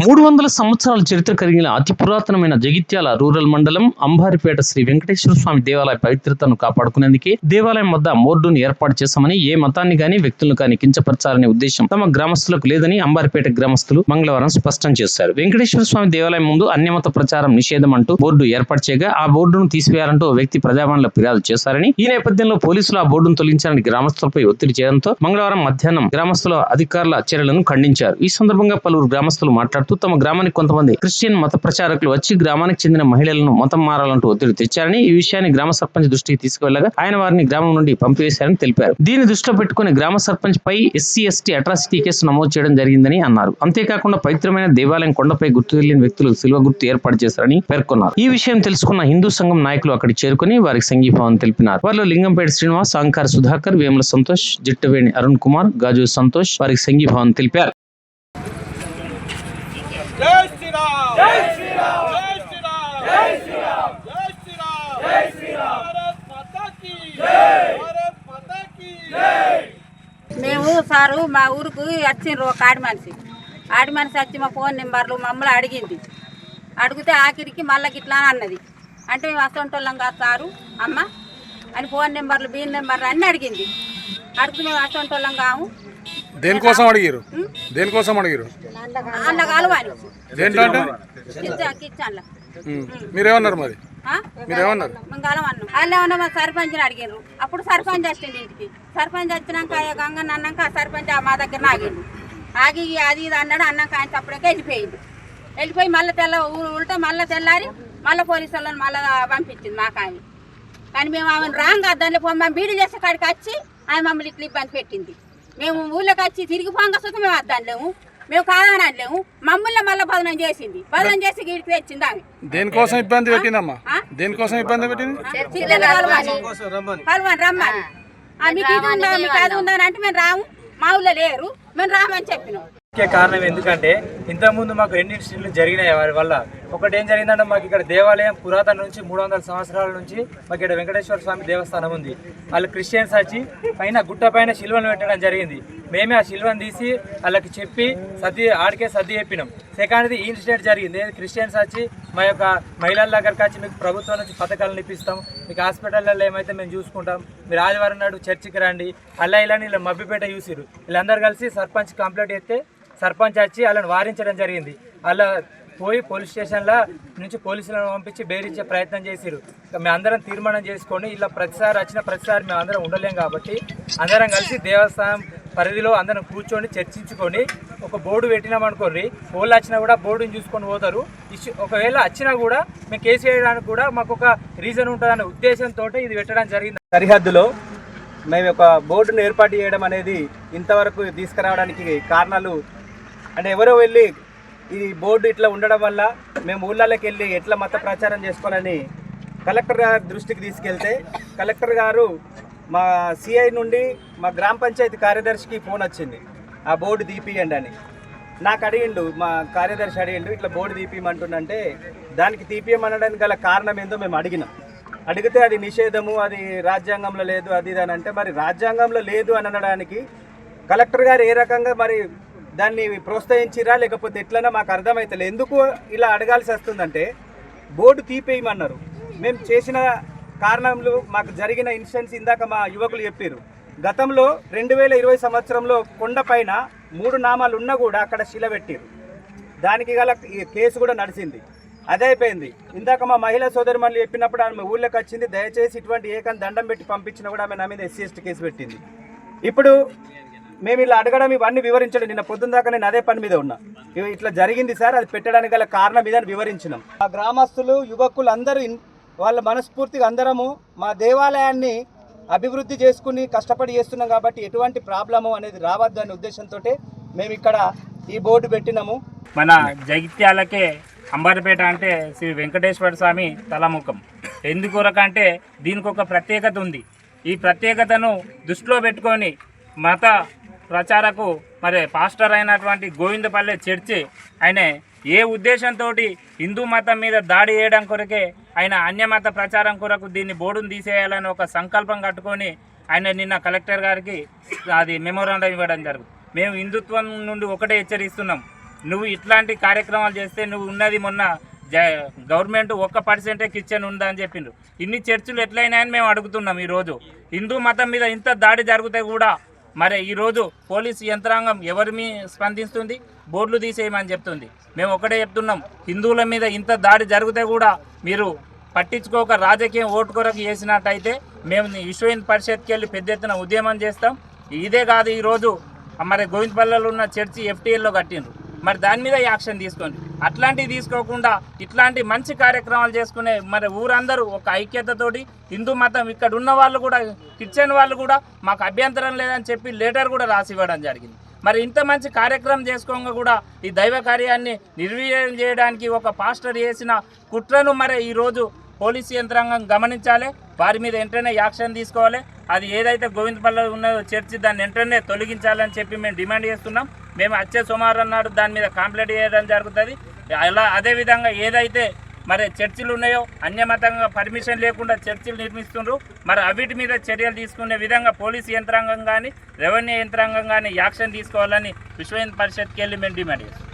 300 సంవత్సరాల చరిత్ర కలిగిన అతి పురాతనమైన జగిత్యాల రూరల్ మండలం అంబారిపేట శ్రీ వెంకటేశ్వర స్వామి దేవాలయ పవిత్రతను కాపాడుకునేందుకు దేవాలయం వద్ద మోర్డును ఏర్పాటు చేశామని, ఏ మతాన్ని గాని వ్యక్తులను గాని కించపరచాలనే ఉద్దేశం తమ గ్రామస్తులకు లేదని అంబారిపేట గ్రామస్తులు మంగళవారం స్పష్టం చేశారు. వెంకటేశ్వర స్వామి దేవాలయం ముందు అన్యమత ప్రచారం నిషేధం అంటూ బోర్డు ఏర్పాటు చేయగా ఆ బోర్డును తీసివేయాలంటూ ఓ వ్యక్తి ప్రజావాణిలో ఫిర్యాదు చేశారని, ఈ నేపథ్యంలో పోలీసులు ఆ బోర్డును తొలగించాలని గ్రామస్తులపై ఒత్తిడి చేయడంతో మంగళవారం మధ్యాహ్నం గ్రామస్తుల అధికారుల చర్యలను ఖండించారు. ఈ సందర్భంగా పలువురు గ్రామస్తులు మాట్లాడుతూ తమ గ్రామానికి కొంతమంది క్రిస్టియన్ మత ప్రచారకులు వచ్చి గ్రామానికి చెందిన మహిళలను మతం మారాలంటూ ఒత్తిడి తెచ్చారని, ఈ విషయాన్ని గ్రామ సర్పంచ్ దృష్టికి తీసుకువెళ్లగా ఆయన వారిని గ్రామం నుండి పంపివేశారని తెలిపారు. దీన్ని దృష్టిలో పెట్టుకుని గ్రామ సర్పంచ్ పై SC/ST అట్రాసిటీ కేసు నమోదు చేయడం జరిగిందని అన్నారు. అంతేకాకుండా పవిత్రమైన దేవాలయం కొండపై గుర్తు తెలియని వ్యక్తులు శిల్వ గుర్తు ఏర్పాటు చేశారని పేర్కొన్నారు. ఈ విషయం తెలుసుకున్న హిందూ సంఘం నాయకులు అక్కడికి చేరుకుని వారికి సంఘీభావం తెలిపినారు. వారిలో లింగంపేట శ్రీనివాస్, సాంకార సుధాకర్, వేముల సంతోష్, జిట్టవేణి అరుణ్ కుమార్, గాజు సంతోష్ వారికి సంఘీభావం తెలిపారు. జై శ్రీరామ్ జై శ్రీరామ్ జై శ్రీరామ్ జై శ్రీరామ్ జై శ్రీరామ్ జై శ్రీరామ్ భారత్ మాతా కీ జై భారత్ మాతా కీ జై. మేము సారు మా ఊరుకు వచ్చిండ్రు ఒక ఆడి మనిషి వచ్చి మా ఫోన్ నెంబర్లు మమ్మల్ని అడిగింది. అడిగితే ఆఖరికి మళ్ళీ గిట్లా అన్నది. అంటే మేము అసొంటోళ్ళం కాదు సారు అమ్మ అని ఫోన్ నెంబర్లు బిల్ నెంబర్లు అన్నీ అడిగింది. అడిగితే మేము అసొంటోళ్ళం కాము. దేనికోసం అడిగారు? దేనికోసం అడిగారు? అన్న కాలువని దేంట్లో కిచెన్లో. మీరేమన్నారు? మరి మీరేమన్నారు? మేము కలవన్నాం. వాళ్ళు ఏమన్నా మా సర్పంచ్ని అడిగారు. అప్పుడు సర్పంచ్ వచ్చింది ఇంటికి. సర్పంచ్ వచ్చినాక గంగన్న అన్నాక ఆ సర్పంచ్ మా దగ్గర ఆగిండు. ఆగి అది ఇది అన్నాడు. అన్నాక ఆయన తప్పుడకే వెళ్ళిపోయి మళ్ళీ ఉల్టా మళ్ళీ తెల్లారి మళ్ళీ పోలీసు వాళ్ళని మళ్ళీ పంపించింది మాకు ఆయన. కానీ మేము ఆమెను రాంగా దాంట్లో మమ్మల్ని బీడీ చేసే కాడికి వచ్చి ఆయన మమ్మల్ని ఇట్లా ఇబ్బంది పెట్టింది. మేము ఊళ్ళోకి వచ్చి తిరిగి పోంగా సుఖం మేము వద్దలేము, మేము కాదని అనలేము. మమ్మల్ని మళ్ళీ బదనం చేసింది. బదనం చేసి గీడికి తెచ్చింది ఆమె. దేనికోసం ఇబ్బంది పెట్టిందమ్మా? దేనికోసం ఇబ్బంది పెట్టింది? రమ్మని మీకు ఇది ఉందా మీకు అది ఉందా అని అంటే మేము రాము, మా ఊళ్ళో లేరు, మేము రామని చెప్పినాం. ముఖ్య కారణం ఎందుకంటే ఇంతకుముందు మాకు 2 ఇన్సిడెంట్లు జరిగినాయి వారి వల్ల. ఒకటి ఏం జరిగిందంటే మాకు ఇక్కడ దేవాలయం పురాతన నుంచి 300 సంవత్సరాల నుంచి మాకు ఇక్కడ వెంకటేశ్వర స్వామి దేవస్థానం ఉంది. వాళ్ళు క్రిస్టియన్స్ వచ్చి పైన గుట్ట పైన శిల్వను పెట్టడం జరిగింది. మేమే ఆ శిల్వను తీసి వాళ్ళకి చెప్పి ఆడికే సర్ది చెప్పినాం. సెకండ్ది ఈ ఇన్సిడెంట్ జరిగింది. క్రిస్టియన్స్ వచ్చి మా యొక్క మహిళల దగ్గరకు వచ్చి మీకు ప్రభుత్వం నుంచి పథకాలను ఇప్పిస్తాం, మీకు హాస్పిటల్లో ఏమైతే మేము చూసుకుంటాం, మీరు ఆదివారం నాడు చర్చికి రండి అలా ఇలా వీళ్ళు మభ్యపేట చూసిరు. వీళ్ళందరూ కలిసి సర్పంచ్ కంప్లైంట్ చేస్తే సర్పంచ్ వచ్చి వాళ్ళని వారించడం జరిగింది. అలా పోయి పోలీస్ స్టేషన్లో నుంచి పోలీసులను పంపించి బెదిరించే ప్రయత్నం చేసిరు. మేము అందరం తీర్మానం చేసుకొని ఇలా ప్రతిసారి వచ్చిన ప్రతిసారి మేము అందరం ఉండలేం కాబట్టి అందరం కలిసి దేవస్థానం పరిధిలో అందరం కూర్చొని చర్చించుకొని ఒక బోర్డు పెట్టినామనుకోండి. వాళ్ళు వచ్చినా కూడా బోర్డుని చూసుకొని పోతారు. ఒకవేళ వచ్చినా కూడా మేము కేసు వేయడానికి కూడా మాకు ఒక రీజన్ ఉంటుందనే ఉద్దేశంతో ఇది పెట్టడం జరిగింది. సరిహద్దులో మేము ఒక బోర్డును ఏర్పాటు చేయడం అనేది ఇంతవరకు తీసుకురావడానికి కారణాలు అంటే ఎవరో వెళ్ళి ఈ బోర్డు ఇట్లా ఉండడం వల్ల మేము ఊళ్ళలోకి వెళ్ళి ఎట్లా మత ప్రచారం చేసుకోవాలని కలెక్టర్ గారి దృష్టికి తీసుకెళ్తే కలెక్టర్ గారు మా సిఐ నుండి మా గ్రామ పంచాయతీ కార్యదర్శికి ఫోన్ వచ్చింది, ఆ బోర్డు తీపియండి అని. నాకు అడిగిండు, మా కార్యదర్శి అడిగిండు, ఇట్లా బోర్డు తీపియమంటుండంటే దానికి తీపియమనడానికి గల కారణం ఏందో మేము అడిగినాం. అడిగితే అది నిషేధము, అది రాజ్యాంగంలో లేదు, అది ఇది అని అంటే మరి రాజ్యాంగంలో లేదు అని అనడానికి కలెక్టర్ గారు ఏ రకంగా మరి దాన్ని ప్రోత్సహించిరా లేకపోతే ఎట్లన్నా మాకు అర్థమవుతలే. ఎందుకు ఇలా అడగాల్సి వస్తుందంటే బోర్డు తీపేయమన్నారు. మేము చేసిన కారణంలో మాకు జరిగిన ఇన్సిడెంట్స్ ఇందాక మా యువకులు చెప్పారు. గతంలో 2020 సంవత్సరంలో కొండపైన 3 నామాలు ఉన్నా కూడా అక్కడ శిల పెట్టారు. దానికి గల కేసు కూడా నడిచింది, అదే అయిపోయింది. ఇందాక మా మహిళా సోదరిమణులు చెప్పినప్పుడు ఆమె ఊళ్ళోకి వచ్చింది, దయచేసి ఇటువంటి ఏకని దండం పెట్టి పంపించినా కూడా ఆమె నా మీద SC/ST కేసు పెట్టింది. ఇప్పుడు మేము ఇలా అడగడం ఇవన్నీ వివరించడం, నిన్న పొద్దున్న దాకా నేను అదే పని మీద ఉన్నా, ఇట్లా జరిగింది సార్ అది పెట్టడానికి గల కారణం ఇదని వివరించినాం. ఆ గ్రామస్తులు యువకులు అందరూ వాళ్ళ మనస్ఫూర్తిగా అందరము మా దేవాలయాన్ని అభివృద్ధి చేసుకుని కష్టపడి చేస్తున్నాం కాబట్టి ఎటువంటి ప్రాబ్లము అనేది రావద్దు అనే ఉద్దేశంతో మేము ఇక్కడ ఈ బోర్డు పెట్టినాము. మన జగిత్యాలకే అంబారిపేట అంటే శ్రీ వెంకటేశ్వర స్వామి తలముఖం. ఎందుకొరకంటే దీనికి ఒక ప్రత్యేకత ఉంది. ఈ ప్రత్యేకతను దృష్టిలో పెట్టుకొని మత ప్రచారకు మరి పాస్టర్ అయినటువంటి గోవిందపల్లె చర్చి ఆయన ఏ ఉద్దేశంతో హిందూ మతం మీద దాడి చేయడం కొరకే ఆయన అన్యమత ప్రచారం కొరకు దీన్ని బోర్డును తీసేయాలని ఒక సంకల్పం కట్టుకొని ఆయన నిన్న కలెక్టర్ గారికి అది మెమోరాండం ఇవ్వడం జరుగుతుంది. మేము హిందుత్వం నుండి ఒకటే హెచ్చరిస్తున్నాం, నువ్వు ఇట్లాంటి కార్యక్రమాలు చేస్తే నువ్వు ఉన్నది మొన్న గవర్నమెంట్ 1% కిచెన్ ఉందా అని చెప్పిండ్రు. ఇన్ని చర్చలు ఎట్లయినాయని మేము అడుగుతున్నాం. ఈరోజు హిందూ మతం మీద ఇంత దాడి జరిగితే కూడా మరి ఈరోజు పోలీసు యంత్రాంగం ఎవరి మీ స్పందిస్తుంది? బోర్డులు తీసేయమని చెప్తుంది. మేము ఒకటే చెప్తున్నాం, హిందువుల మీద ఇంత దాడి జరిగితే కూడా మీరు పట్టించుకోక రాజకీయం ఓటు కొరకు చేసినట్టయితే మేము విశ్వ హిందూ పరిషత్కి వెళ్ళి పెద్ద ఎత్తున ఉద్యమం చేస్తాం. ఇదే కాదు, ఈరోజు మరి గోవిందపల్లిలో ఉన్న చర్చి FTLలో కట్టిండ్రు, మరి దాని మీద యాక్షన్ తీసుకోండి. అట్లాంటివి తీసుకోకుండా ఇట్లాంటి మంచి కార్యక్రమాలు చేసుకునే మరి ఊరందరూ ఒక ఐక్యతతోటి హిందూ మతం ఇక్కడ ఉన్న వాళ్ళు కూడా కిచెన్ వాళ్ళు కూడా మాకు అభ్యంతరం లేదని చెప్పి లెటర్ కూడా రాసి ఇవ్వడం జరిగింది. మరి ఇంత మంచి కార్యక్రమం చేసుకోగా కూడా ఈ దైవ కార్యాన్ని నిర్వీర్యం చేయడానికి ఒక పాస్టర్ చేసిన కుట్రను మరి ఈరోజు పోలీసు యంత్రాంగం గమనించాలి, వారి మీద వెంటనే యాక్షన్ తీసుకోవాలి. అది ఏదైతే గోవిందపల్లి ఉన్నదో చర్చి దాన్ని వెంటనే తొలగించాలని చెప్పి మేము డిమాండ్ చేస్తున్నాం. మేము వచ్చే సోమవారం నాడు దాని మీద కంప్లైంట్ చేయడం జరుగుతుంది. అలా అదేవిధంగా ఏదైతే మరి చర్చిలు ఉన్నాయో అన్యమతంగా పర్మిషన్ లేకుండా చర్చిలు నిర్మిస్తున్నారు, మరి అవిటి మీద చర్యలు తీసుకునే విధంగా పోలీసు యంత్రాంగం కానీ రెవెన్యూ యంత్రాంగం కానీ యాక్షన్ తీసుకోవాలని విశ్వ హిందూ పరిషత్కి వెళ్ళి మేము డిమాండ్ చేస్తున్నాం.